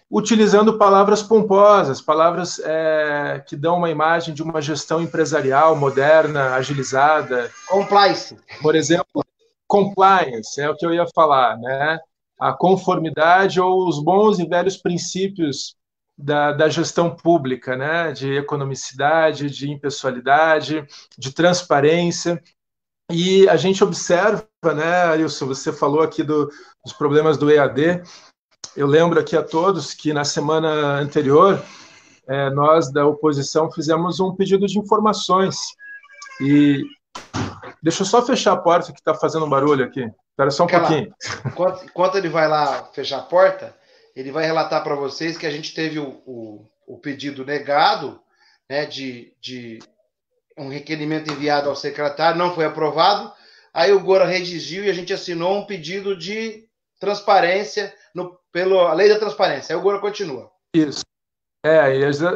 utilizando palavras pomposas, palavras que dão uma imagem de uma gestão empresarial moderna, agilizada. Compliance. Por exemplo, compliance, é o que eu ia falar, né? A conformidade ou os bons e velhos princípios da gestão pública, né? De economicidade, de impessoalidade, de transparência. E a gente observa, né, Arilson, você falou aqui dos problemas do EAD. Eu lembro aqui a todos que na semana anterior nós da oposição fizemos um pedido de informações E deixa eu só fechar a porta que está fazendo um barulho aqui. Espera só um pouquinho. Enquanto ele vai lá fechar a porta, ele vai relatar para vocês que a gente teve o pedido negado, né, de um requerimento enviado ao secretário, não foi aprovado. Aí o Gora redigiu e a gente assinou um pedido de transparência pela lei da transparência. Aí o Gora continua. Isso.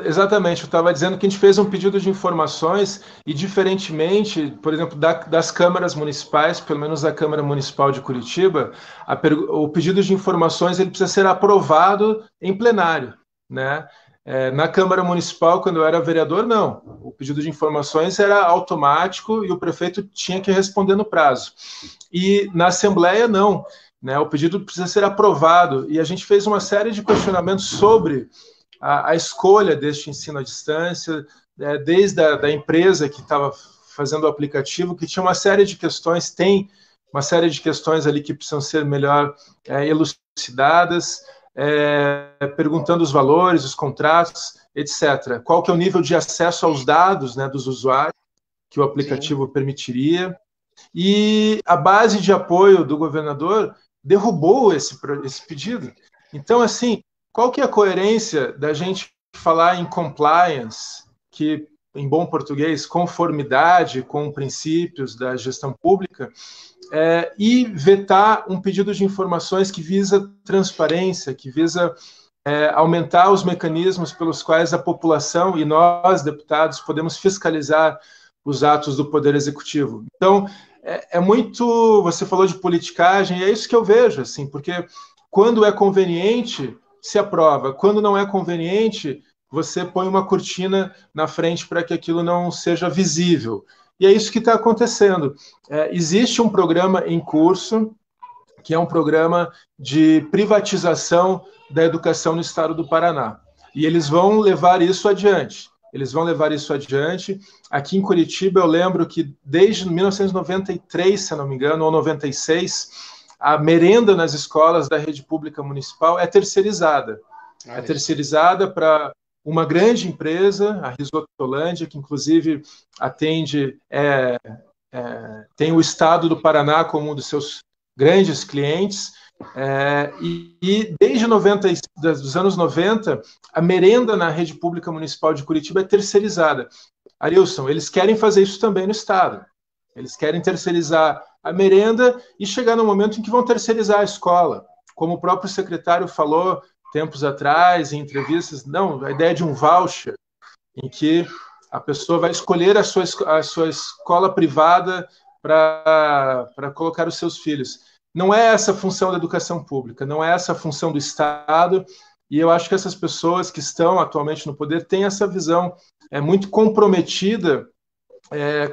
Exatamente. Eu estava dizendo que a gente fez um pedido de informações e, diferentemente, por exemplo, das câmaras municipais, pelo menos a Câmara Municipal de Curitiba, o pedido de informações ele precisa ser aprovado em plenário, né? Na Câmara Municipal, quando eu era vereador, não. O pedido de informações era automático e o prefeito tinha que responder no prazo. E na Assembleia, não, né? O pedido precisa ser aprovado. E a gente fez uma série de questionamentos sobre a escolha deste ensino à distância, desde da empresa que estava fazendo o aplicativo, que tinha uma série de questões, tem uma série de questões ali que precisam ser melhor elucidadas, perguntando os valores, os contratos, etc. Qual que é o nível de acesso aos dados, né, dos usuários que o aplicativo Sim. permitiria. E a base de apoio do governador derrubou esse pedido. Então, assim, qual que é a coerência da gente falar em compliance, que, em bom português, conformidade com princípios da gestão pública, e vetar um pedido de informações que visa transparência, que visa aumentar os mecanismos pelos quais a população e nós, deputados, podemos fiscalizar os atos do Poder Executivo. Então, muito... Você falou de politicagem, e é isso que eu vejo, assim, porque quando é conveniente, se aprova. Quando não é conveniente, você põe uma cortina na frente para que aquilo não seja visível. E é isso que está acontecendo. Existe um programa em curso, que é um programa de privatização da educação no estado do Paraná. E eles vão levar isso adiante. Aqui em Curitiba, eu lembro que desde 1993, se não me engano, ou 96, a merenda nas escolas da rede pública municipal é terceirizada. É terceirizada para uma grande empresa, a Risotolândia, que inclusive atende, tem o estado do Paraná como um dos seus grandes clientes, e desde dos anos 90, a merenda na rede pública municipal de Curitiba é terceirizada. Arilson, eles querem fazer isso também no estado. Eles querem terceirizar a merenda e chegar no momento em que vão terceirizar a escola. Como o próprio secretário falou tempos atrás, em entrevistas, não, a ideia de um voucher, em que a pessoa vai escolher a sua escola privada para colocar os seus filhos. Não é essa a função da educação pública, não é essa a função do Estado, e eu acho que essas pessoas que estão atualmente no poder têm essa visão muito comprometida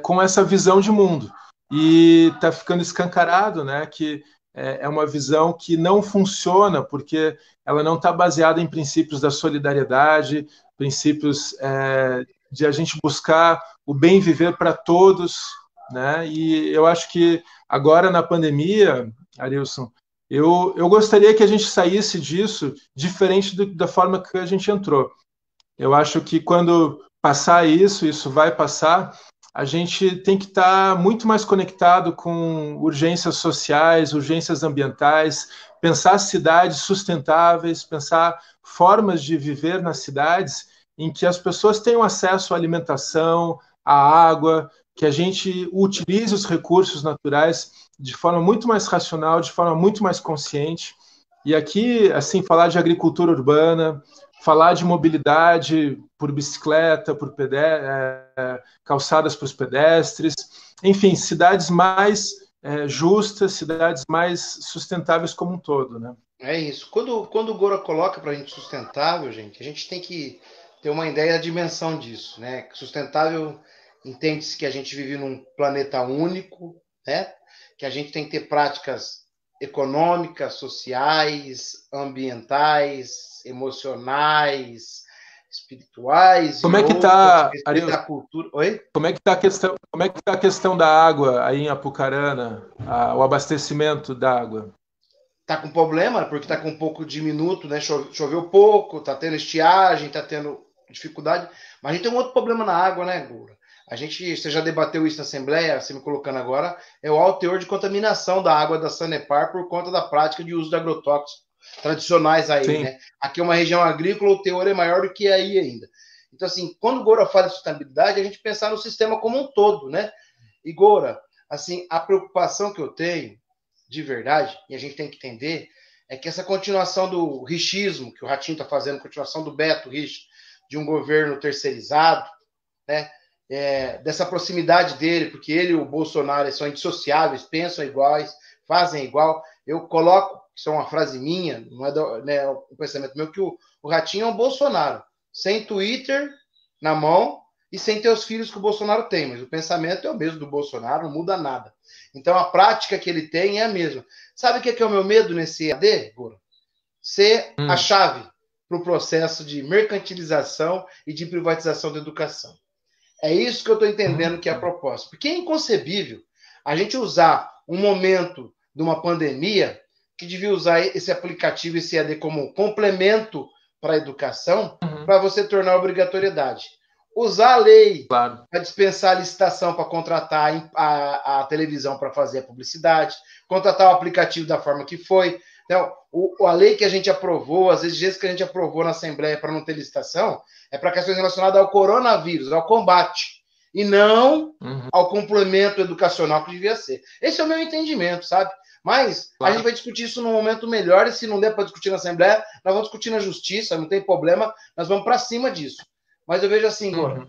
com essa visão de mundo. E está ficando escancarado, né, que é uma visão que não funciona porque ela não está baseada em princípios da solidariedade, princípios de a gente buscar o bem viver para todos, né? E eu acho que agora na pandemia, Arilson, eu gostaria que a gente saísse disso diferente da forma que a gente entrou. Eu acho que quando passar isso vai passar, a gente tem que estar muito mais conectado com urgências sociais, urgências ambientais, pensar cidades sustentáveis, pensar formas de viver nas cidades em que as pessoas tenham acesso à alimentação, à água, que a gente utilize os recursos naturais de forma muito mais racional, de forma muito mais consciente. E aqui, assim, falar de agricultura urbana, falar de mobilidade por bicicleta, por calçadas para os pedestres, enfim, cidades mais justas, cidades mais sustentáveis como um todo, né? É isso. Quando o Gora coloca para a gente sustentável, gente, a gente tem que ter uma ideia da dimensão disso, né? Sustentável entende-se que a gente vive num planeta único, né? Que a gente tem que ter práticas econômicas, sociais, ambientais, emocionais, espirituais. Como é que está a cultura? Oi? Como é que está a questão da água aí em Apucarana, o abastecimento da água? Tá com problema, porque tá com um pouco diminuto, né? Choveu pouco, tá tendo estiagem, tá tendo dificuldade. Mas a gente tem um outro problema na água, né, Gura? Você já debateu isso na Assembleia, você me colocando agora, é o alto teor de contaminação da água da Sanepar por conta da prática de uso de agrotóxicos tradicionais aí, Sim. né? Aqui é uma região agrícola, o teor é maior do que aí ainda. Então, assim, quando o Gora fala de sustentabilidade, a gente pensar no sistema como um todo, né? E, Gora, assim, a preocupação que eu tenho, de verdade, e a gente tem que entender, é que essa continuação do richismo que o Ratinho está fazendo, continuação do Beto Rich, de um governo terceirizado, né? Dessa proximidade dele, porque ele e o Bolsonaro são indissociáveis, pensam iguais, fazem igual. Eu coloco, isso é uma frase minha, não é um pensamento meu, que o Ratinho é um Bolsonaro, sem Twitter na mão e sem ter os filhos que o Bolsonaro tem, mas o pensamento é o mesmo do Bolsonaro, não muda nada. Então a prática que ele tem é a mesma. Sabe o que é o meu medo nesse AD, Goro? Ser a chave para o processo de mercantilização e de privatização da educação. É isso que eu estou entendendo que é a proposta. Porque é inconcebível a gente usar um momento de uma pandemia que devia usar esse aplicativo, esse EAD, como complemento para a educação, para você tornar obrigatoriedade. Usar a lei para dispensar a licitação para contratar a televisão para fazer a publicidade, contratar o aplicativo da forma que foi. Então, a lei que a gente aprovou, as exigências que a gente aprovou na Assembleia para não ter licitação, é para questões relacionadas ao coronavírus, ao combate, e não ao complemento educacional que devia ser. Esse é o meu entendimento, sabe? Mas a gente vai discutir isso num momento melhor, e se não der para discutir na Assembleia, nós vamos discutir na Justiça, não tem problema, nós vamos para cima disso. Mas eu vejo assim, Gora,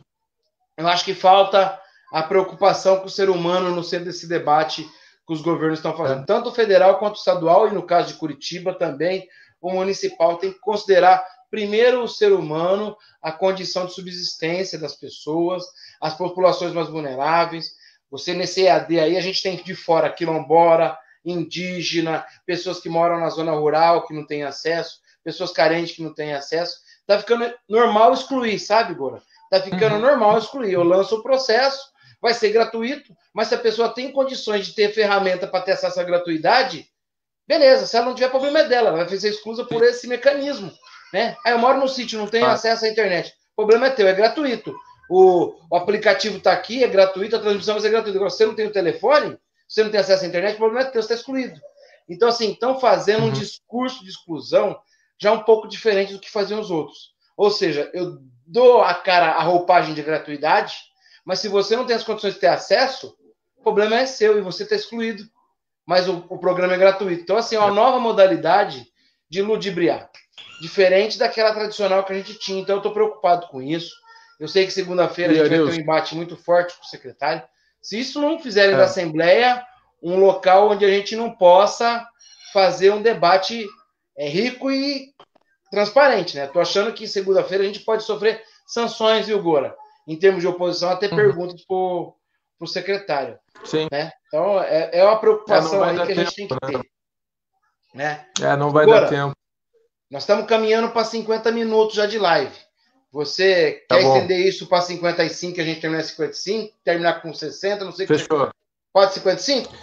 eu acho que falta a preocupação com o ser humano no centro desse debate que os governos estão fazendo. Tanto o federal quanto o estadual, e no caso de Curitiba também, o municipal tem que considerar primeiro o ser humano, a condição de subsistência das pessoas, as populações mais vulneráveis. Você nesse EAD aí, a gente tem de fora quilombola, indígena, pessoas que moram na zona rural, que não têm acesso, pessoas carentes que não têm acesso. Tá ficando normal excluir, sabe, Gora? Tá ficando normal excluir. Eu lanço o processo, vai ser gratuito, mas se a pessoa tem condições de ter ferramenta para ter acesso à gratuidade, beleza. Se ela não tiver, problema é dela. Ela vai ser exclusa por esse mecanismo, né? Aí eu moro no sítio, não tenho acesso à internet. O problema é teu, é gratuito. O aplicativo está aqui, é gratuito, a transmissão vai ser gratuita. Agora, se você não tem o telefone, você não tem acesso à internet, o problema é teu, você está excluído. Então, assim, estão fazendo um discurso de exclusão já um pouco diferente do que faziam os outros. Ou seja, eu dou a roupagem de gratuidade, mas se você não tem as condições de ter acesso, o problema é seu e você está excluído. Mas o programa é gratuito. Então, assim, é uma nova modalidade de ludibriar, diferente daquela tradicional que a gente tinha. Então, eu estou preocupado com isso. Eu sei que segunda-feira a gente vai ter um embate muito forte com o secretário. Se isso não fizerem da Assembleia um local onde a gente não possa fazer um debate rico e transparente, né? Estou achando que segunda-feira a gente pode sofrer sanções, viu, Gora? Em termos de oposição, até perguntas para o secretário. Sim. Né? Então, é uma preocupação aí que a gente tem que ter. Né? Não vai dar tempo. Nós estamos caminhando para 50 minutos já de live. Você quer estender isso para 55, que a gente terminar 55? Terminar com 60, não sei o que. Fechou. Pode 55?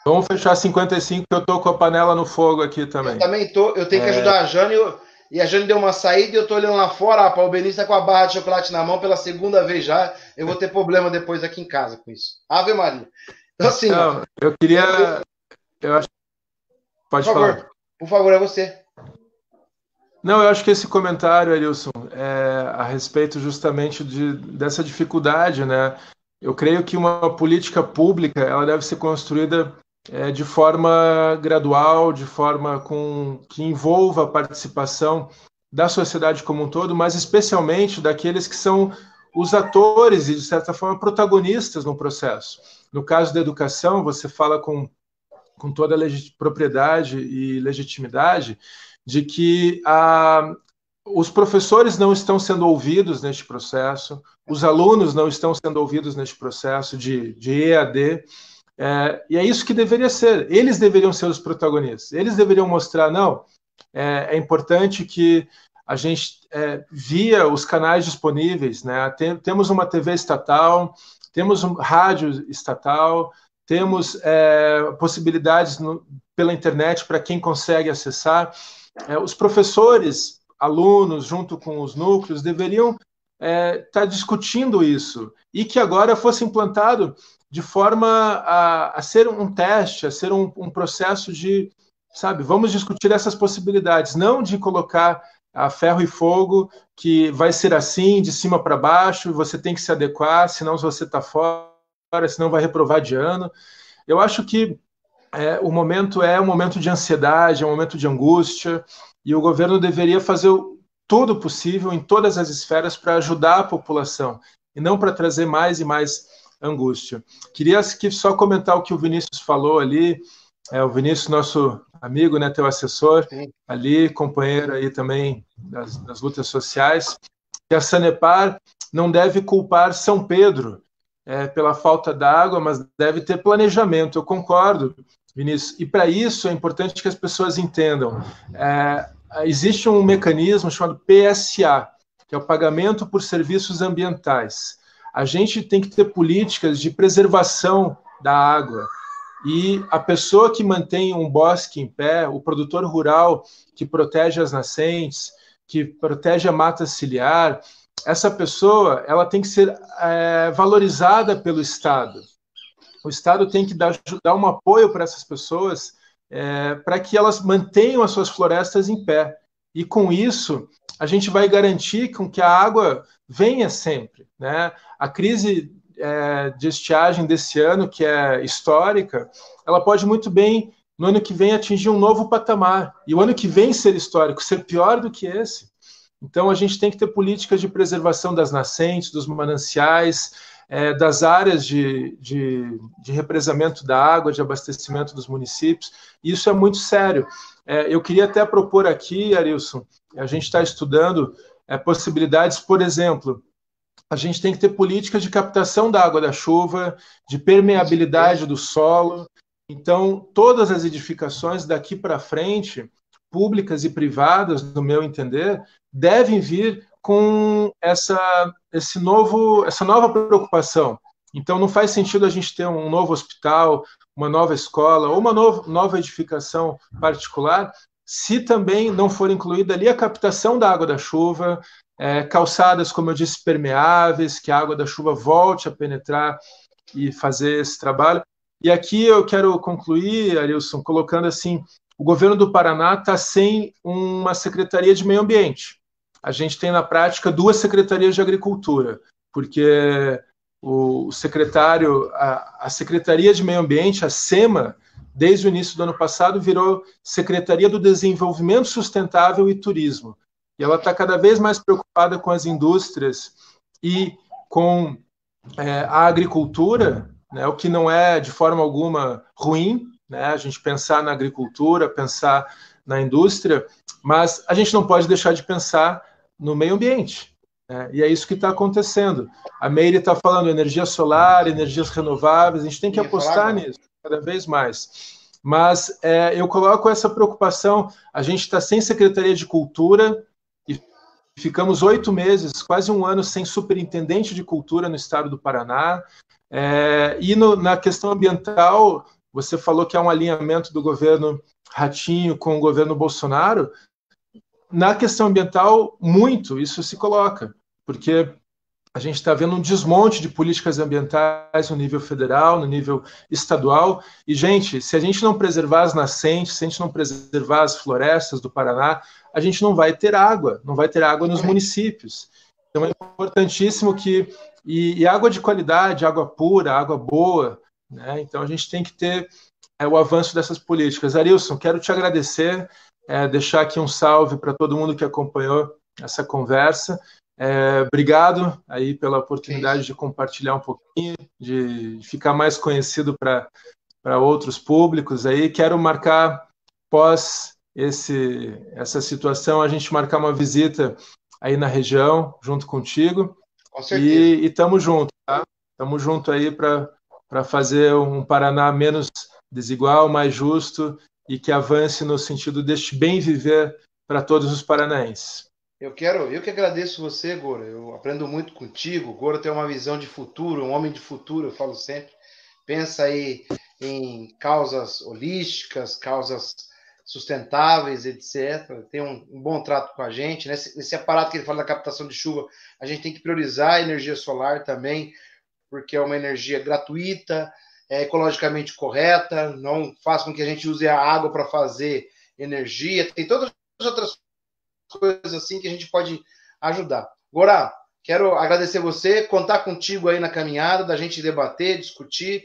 Vamos fechar 55, que eu tô com a panela no fogo aqui também. Eu também tô. Eu tenho que ajudar a Jane. E a Jane deu uma saída e eu tô olhando lá fora. O Benício tá com a barra de chocolate na mão pela segunda vez já. Eu vou ter problema depois aqui em casa com isso. Ave Maria. Então, assim. Não, eu queria. Eu acho. Pode falar. Por favor, é você. Não, eu acho que esse comentário, Arilson, a respeito justamente dessa dificuldade, né? Eu creio que uma política pública ela deve ser construída de forma gradual, de forma que envolva a participação da sociedade como um todo, mas especialmente daqueles que são os atores e, de certa forma, protagonistas no processo. No caso da educação, você fala com toda a propriedade e legitimidade de que os professores não estão sendo ouvidos neste processo, os alunos não estão sendo ouvidos neste processo de EAD, e é isso que deveria ser. Eles deveriam ser os protagonistas, eles deveriam mostrar, não, é importante que a gente, via os canais disponíveis, né, temos uma TV estatal, temos um rádio estatal, temos possibilidades pela internet para quem consegue acessar. Os professores, alunos, junto com os núcleos, deveriam está discutindo isso, e que agora fosse implantado de forma a ser um teste, a ser um processo de, sabe, vamos discutir essas possibilidades, não de colocar a ferro e fogo, que vai ser assim, de cima para baixo, você tem que se adequar, senão você está fora, senão vai reprovar de ano. Eu acho que o momento é um momento de ansiedade, é um momento de angústia, e o governo deveria fazer todo o possível em todas as esferas para ajudar a população, e não para trazer mais e mais angústia. Queria só comentar o que o Vinícius falou ali, o Vinícius, nosso amigo, né, teu assessor, sim, ali, companheiro aí também das lutas sociais, que a Sanepar não deve culpar São Pedro pela falta d'água, mas deve ter planejamento. Eu concordo, Vinícius. E para isso é importante que as pessoas entendam. Existe um mecanismo chamado PSA, que é o Pagamento por Serviços Ambientais. A gente tem que ter políticas de preservação da água. E a pessoa que mantém um bosque em pé, o produtor rural que protege as nascentes, que protege a mata ciliar, essa pessoa ela tem que ser valorizada pelo Estado. O Estado tem que dar um apoio para essas pessoas para que elas mantenham as suas florestas em pé. E com isso, a gente vai garantir com que a água venha sempre, né? A crise de estiagem desse ano, que é histórica, ela pode muito bem, no ano que vem, atingir um novo patamar. E o ano que vem ser histórico, ser pior do que esse. Então, a gente tem que ter políticas de preservação das nascentes, dos mananciais, das áreas de represamento da água, de abastecimento dos municípios. E isso é muito sério. Eu queria até propor aqui, Arilson, a gente está estudando possibilidades, por exemplo, a gente tem que ter políticas de captação da água da chuva, de permeabilidade do solo. Então, todas as edificações daqui para frente, públicas e privadas, no meu entender, devem vir com essa nova preocupação. Então, não faz sentido a gente ter um novo hospital, uma nova escola ou uma nova edificação particular, se também não for incluída ali a captação da água da chuva, calçadas, como eu disse, permeáveis, que a água da chuva volte a penetrar e fazer esse trabalho. E aqui eu quero concluir, Arilson, colocando assim, o governo do Paraná está sem uma Secretaria de Meio Ambiente. A gente tem, na prática, 2 secretarias de agricultura, porque o secretário, a Secretaria de Meio Ambiente, a SEMA, desde o início do ano passado, virou Secretaria do Desenvolvimento Sustentável e Turismo. E ela está cada vez mais preocupada com as indústrias e com a agricultura, né, o que não é, de forma alguma, ruim, né, a gente pensar na agricultura, pensar na indústria, mas a gente não pode deixar de pensar no meio ambiente. Né, e é isso que está acontecendo. A Meire está falando energia solar, energias renováveis, a gente tem que apostar nisso cada vez mais. Mas eu coloco essa preocupação, a gente está sem Secretaria de Cultura, e ficamos 8 meses, quase um ano, sem superintendente de cultura no estado do Paraná. E na questão ambiental, você falou que há um alinhamento do governo Ratinho com o governo Bolsonaro. Na questão ambiental, muito isso se coloca, porque a gente está vendo um desmonte de políticas ambientais no nível federal, no nível estadual. E, gente, se a gente não preservar as nascentes, se a gente não preservar as florestas do Paraná, a gente não vai ter água nos municípios. Então é importantíssimo que... E água de qualidade, água pura, água boa, né? Então a gente tem que ter o avanço dessas políticas. Arilson, quero te agradecer, deixar aqui um salve para todo mundo que acompanhou essa conversa. Obrigado aí pela oportunidade de compartilhar um pouquinho, de ficar mais conhecido para outros públicos aí. Quero marcar, pós essa situação, a gente marcar uma visita aí na região, junto contigo. Com certeza. E estamos juntos, tá? Estamos juntos aí para fazer um Paraná menos desigual, mais justo e que avance no sentido deste bem viver para todos os paranaenses. Eu que agradeço você, Gora. Eu aprendo muito contigo. Gora tem uma visão de futuro, um homem de futuro, eu falo sempre. Pensa aí em causas holísticas, causas sustentáveis, etc. Tem um bom trato com a gente. Nesse aparato que ele fala da captação de chuva, a gente tem que priorizar a energia solar também, porque é uma energia gratuita, é ecologicamente correta, não faz com que a gente use a água para fazer energia. Tem todas as outras coisas assim que a gente pode ajudar. Agora, quero agradecer você, contar contigo aí na caminhada, da gente debater, discutir.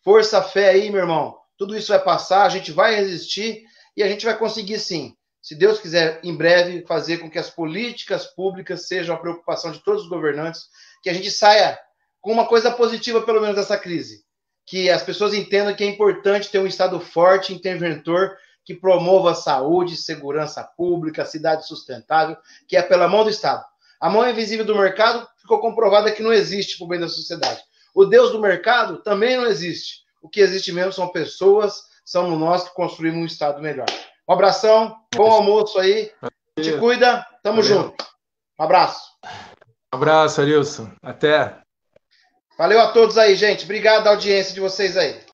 Força, fé aí, meu irmão. Tudo isso vai passar, a gente vai resistir e a gente vai conseguir sim. Se Deus quiser, em breve, fazer com que as políticas públicas sejam a preocupação de todos os governantes, que a gente saia com uma coisa positiva, pelo menos, dessa crise. Que as pessoas entendam que é importante ter um Estado forte, interventor, que promova a saúde, segurança pública, cidade sustentável, que é pela mão do Estado. A mão invisível do mercado ficou comprovada que não existe para o bem da sociedade. O Deus do mercado também não existe. O que existe mesmo são pessoas, somos nós que construímos um Estado melhor. Um abração, bom almoço aí, te cuida, tamo junto. Um abraço. Um abraço, Arilson. Até. Valeu a todos aí, gente. Obrigado da audiência de vocês aí.